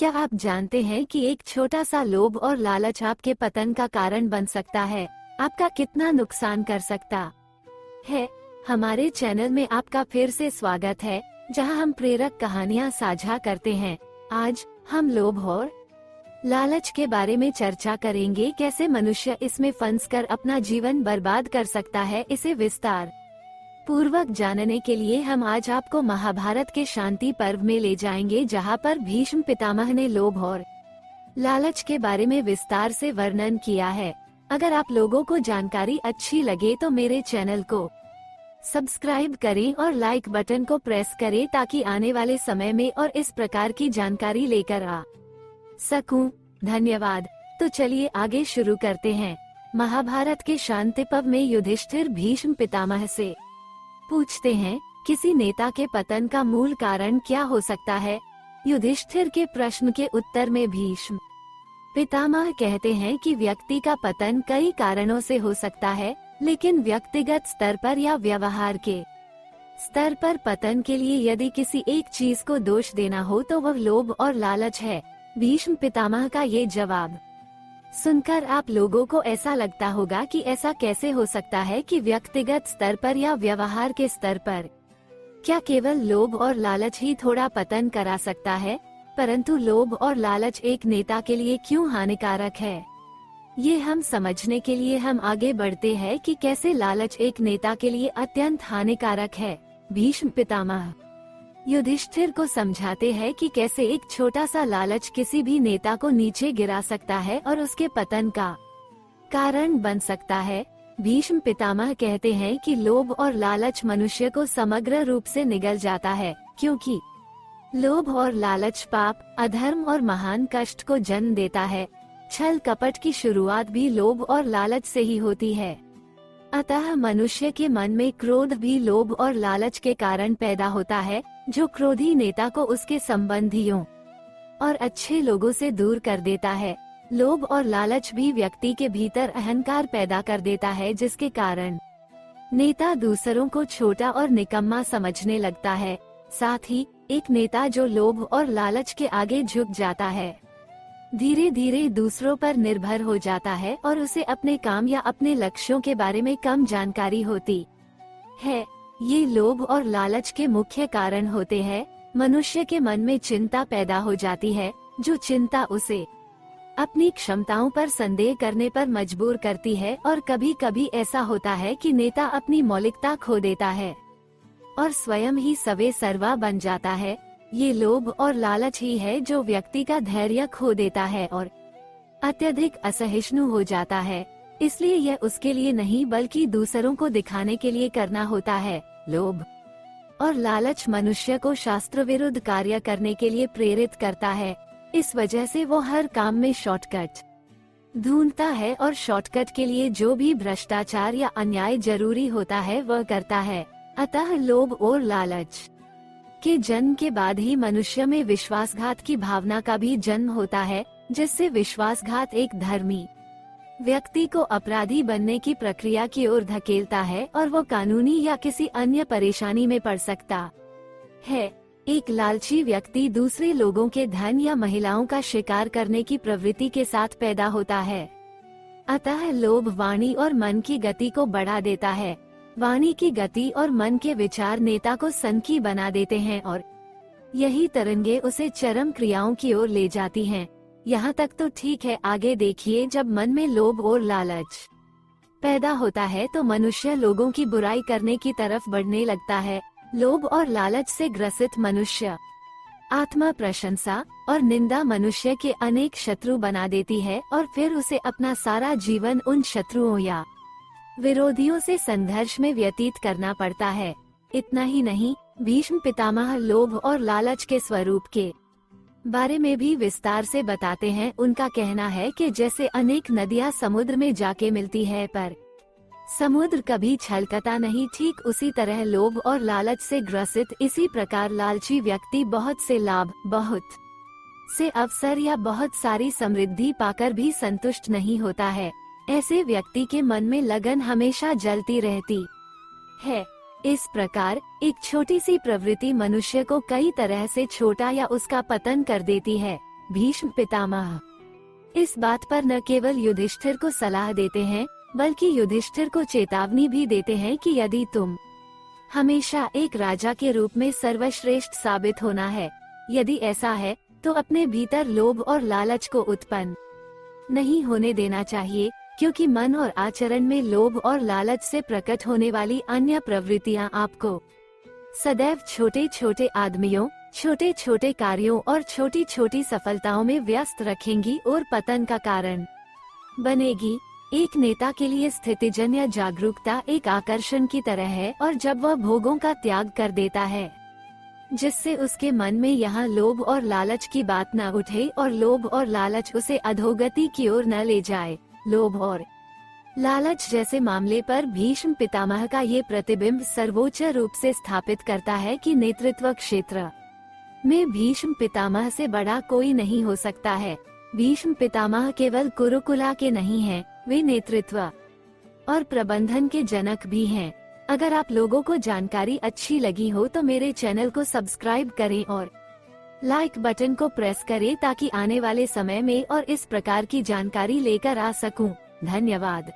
क्या आप जानते हैं कि एक छोटा सा लोभ और लालच आपके पतन का कारण बन सकता है, आपका कितना नुकसान कर सकता है। हमारे चैनल में आपका फिर से स्वागत है, जहां हम प्रेरक कहानियां साझा करते हैं। आज हम लोभ और लालच के बारे में चर्चा करेंगे, कैसे मनुष्य इसमें फंसकर अपना जीवन बर्बाद कर सकता है। इसे विस्तार पूर्वक जानने के लिए हम आज आपको महाभारत के शांति पर्व में ले जाएंगे, जहां पर भीष्म पितामह ने लोभ और लालच के बारे में विस्तार से वर्णन किया है। अगर आप लोगों को जानकारी अच्छी लगे तो मेरे चैनल को सब्सक्राइब करें और लाइक बटन को प्रेस करें, ताकि आने वाले समय में और इस प्रकार की जानकारी लेकर आ सकूं। धन्यवाद। तो चलिए आगे शुरू करते हैं। महाभारत के शांति पर्व में युधिष्ठिर भीष्म पितामह से पूछते हैं, किसी नेता के पतन का मूल कारण क्या हो सकता है। युधिष्ठिर के प्रश्न के उत्तर में भीष्म पितामह कहते हैं कि व्यक्ति का पतन कई कारणों से हो सकता है, लेकिन व्यक्तिगत स्तर पर या व्यवहार के स्तर पर पतन के लिए यदि किसी एक चीज को दोष देना हो तो वह लोभ और लालच है। भीष्म पितामह का ये जवाब सुनकर आप लोगों को ऐसा लगता होगा कि ऐसा कैसे हो सकता है कि व्यक्तिगत स्तर पर या व्यवहार के स्तर पर क्या केवल लोभ और लालच ही थोड़ा पतन करा सकता है। परंतु लोभ और लालच एक नेता के लिए क्यों हानिकारक है, ये हम समझने के लिए हम आगे बढ़ते हैं कि कैसे लालच एक नेता के लिए अत्यंत हानिकारक है। भीष्म पितामह युधिष्ठिर को समझाते हैं कि कैसे एक छोटा सा लालच किसी भी नेता को नीचे गिरा सकता है और उसके पतन का कारण बन सकता है। भीष्म पितामह कहते हैं कि लोभ और लालच मनुष्य को समग्र रूप से निगल जाता है, क्योंकि लोभ और लालच पाप, अधर्म और महान कष्ट को जन्म देता है। छल कपट की शुरुआत भी लोभ और लालच से ही होती है। अतः मनुष्य के मन में क्रोध भी लोभ और लालच के कारण पैदा होता है, जो क्रोधी नेता को उसके संबंधियों और अच्छे लोगों से दूर कर देता है। लोभ और लालच भी व्यक्ति के भीतर अहंकार पैदा कर देता है, जिसके कारण नेता दूसरों को छोटा और निकम्मा समझने लगता है। साथ ही एक नेता जो लोभ और लालच के आगे झुक जाता है, धीरे धीरे दूसरों पर निर्भर हो जाता है और उसे अपने काम या अपने लक्ष्यों के बारे में कम जानकारी होती है। ये लोभ और लालच के मुख्य कारण होते हैं। मनुष्य के मन में चिंता पैदा हो जाती है, जो चिंता उसे अपनी क्षमताओं पर संदेह करने पर मजबूर करती है, और कभी कभी ऐसा होता है कि नेता अपनी मौलिकता खो देता है और स्वयं ही सवे सर्वा बन जाता है। ये लोभ और लालच ही है जो व्यक्ति का धैर्य खो देता है और अत्यधिक असहिष्णु हो जाता है। इसलिए यह उसके लिए नहीं बल्कि दूसरों को दिखाने के लिए करना होता है। लोभ और लालच मनुष्य को शास्त्र विरुद्ध कार्य करने के लिए प्रेरित करता है। इस वजह से वो हर काम में शॉर्टकट ढूंढता है और शॉर्टकट के लिए जो भी भ्रष्टाचार या अन्याय जरूरी होता है वह करता है। अतः लोभ और लालच के जन्म के बाद ही मनुष्य में विश्वासघात की भावना का भी जन्म होता है, जिससे विश्वासघात एक धर्मी व्यक्ति को अपराधी बनने की प्रक्रिया की ओर धकेलता है और वो कानूनी या किसी अन्य परेशानी में पड़ सकता है। एक लालची व्यक्ति दूसरे लोगों के धन या महिलाओं का शिकार करने की प्रवृत्ति के साथ पैदा होता है। अतः लोभ वाणी और मन की गति को बढ़ा देता है। वाणी की गति और मन के विचार नेता को सनकी बना देते हैं और यही तरंगे उसे चरम क्रियाओं की ओर ले जाती हैं। यहाँ तक तो ठीक है, आगे देखिए। जब मन में लोभ और लालच पैदा होता है तो मनुष्य लोगों की बुराई करने की तरफ बढ़ने लगता है। लोभ और लालच से ग्रसित मनुष्य आत्मा प्रशंसा और निंदा मनुष्य के अनेक शत्रु बना देती है और फिर उसे अपना सारा जीवन उन शत्रुओं या विरोधियों से संघर्ष में व्यतीत करना पड़ता है। इतना ही नहीं, भीष्म पितामह लोभ और लालच के स्वरूप के बारे में भी विस्तार से बताते हैं। उनका कहना है कि जैसे अनेक नदियां समुद्र में जाके मिलती है, पर समुद्र कभी छलकता नहीं, ठीक उसी तरह लोभ और लालच से ग्रसित इसी प्रकार लालची व्यक्ति बहुत से लाभ, बहुत से अवसर या बहुत सारी समृद्धि पाकर भी संतुष्ट नहीं होता है। ऐसे व्यक्ति के मन में लगन हमेशा जलती रहती है। इस प्रकार एक छोटी सी प्रवृत्ति मनुष्य को कई तरह से छोटा या उसका पतन कर देती है। भीष्म पितामह इस बात पर न केवल युधिष्ठिर को सलाह देते हैं, बल्कि युधिष्ठिर को चेतावनी भी देते हैं कि यदि तुम हमेशा एक राजा के रूप में सर्वश्रेष्ठ साबित होना है, यदि ऐसा है तो अपने भीतर लोभ और लालच को उत्पन्न नहीं होने देना चाहिए, क्योंकि मन और आचरण में लोभ और लालच से प्रकट होने वाली अन्य प्रवृत्तियां आपको सदैव छोटे छोटे आदमियों, छोटे छोटे कार्यों और छोटी छोटी सफलताओं में व्यस्त रखेंगी और पतन का कारण बनेगी। एक नेता के लिए स्थितिजन्य जागरूकता एक आकर्षण की तरह है, और जब वह भोगों का त्याग कर देता है जिससे उसके मन में यहाँ लोभ और लालच की बात न उठे और लोभ और लालच उसे अधोगति की ओर न ले जाए, लोभ और लालच जैसे मामले पर भीष्म पितामह का ये प्रतिबिंब सर्वोच्च रूप से स्थापित करता है कि नेतृत्व क्षेत्र में भीष्म पितामह से बड़ा कोई नहीं हो सकता है। भीष्म पितामह केवल कुरुकुला के नहीं हैं, वे नेतृत्व और प्रबंधन के जनक भी हैं। अगर आप लोगों को जानकारी अच्छी लगी हो तो मेरे चैनल को सब्सक्राइब करें और लाइक बटन को प्रेस करें, ताकि आने वाले समय में और इस प्रकार की जानकारी लेकर आ सकूं। धन्यवाद।